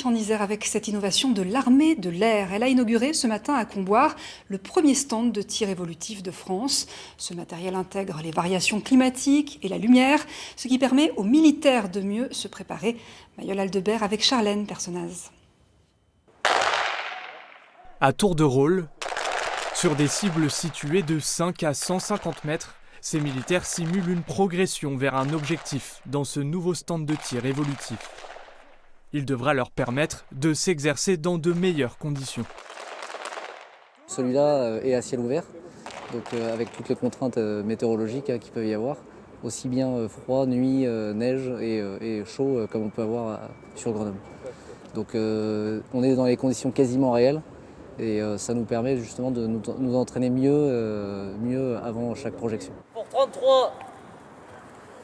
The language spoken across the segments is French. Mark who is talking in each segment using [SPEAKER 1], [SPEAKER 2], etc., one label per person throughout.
[SPEAKER 1] En Isère avec cette innovation de l'armée de l'air. Elle a inauguré ce matin à Comboire le premier stand de tir évolutif de France. Ce matériel intègre les variations climatiques et la lumière, ce qui permet aux militaires de mieux se préparer. Mayol Aldebert avec Charlène Personnaz.
[SPEAKER 2] À tour de rôle, sur des cibles situées de 5 à 150 mètres, ces militaires simulent une progression vers un objectif dans ce nouveau stand de tir évolutif. Il devra leur permettre de s'exercer dans de meilleures conditions.
[SPEAKER 3] Celui-là est à ciel ouvert, donc avec toutes les contraintes météorologiques qu'il peut y avoir, aussi bien froid, nuit, neige et chaud comme on peut avoir sur Grenoble. Donc on est dans les conditions quasiment réelles et ça nous permet justement de nous entraîner mieux avant chaque projection.
[SPEAKER 4] Pour 33.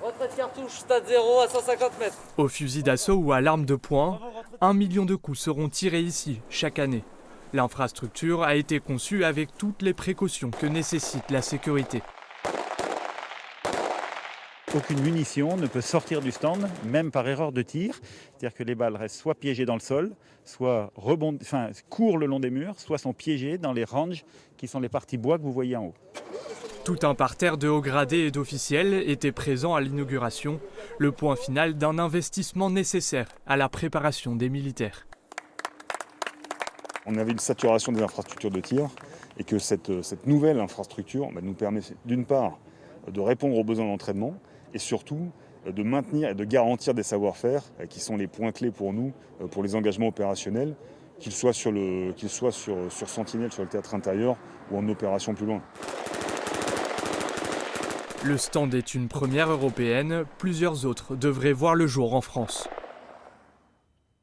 [SPEAKER 4] Retraite cartouche, stade 0 à 150 mètres.
[SPEAKER 2] Au fusil d'assaut ou à l'arme de poing, 1 million de coups seront tirés ici chaque année. L'infrastructure a été conçue avec toutes les précautions que nécessite la sécurité.
[SPEAKER 5] Aucune munition ne peut sortir du stand, même par erreur de tir. C'est-à-dire que les balles restent soit piégées dans le sol, soit courent le long des murs, soit sont piégées dans les ranges qui sont les parties bois que vous voyez en haut.
[SPEAKER 2] Tout un parterre de hauts gradés et d'officiels était présent à l'inauguration, le point final d'un investissement nécessaire à la préparation des militaires.
[SPEAKER 6] On avait une saturation des infrastructures de tir et que cette nouvelle infrastructure nous permet d'une part de répondre aux besoins d'entraînement et surtout de maintenir et de garantir des savoir-faire qui sont les points clés pour nous, pour les engagements opérationnels, qu'ils soient sur Sentinelle, sur le théâtre intérieur ou en opération plus loin.
[SPEAKER 2] Le stand est une première européenne, plusieurs autres devraient voir le jour en France.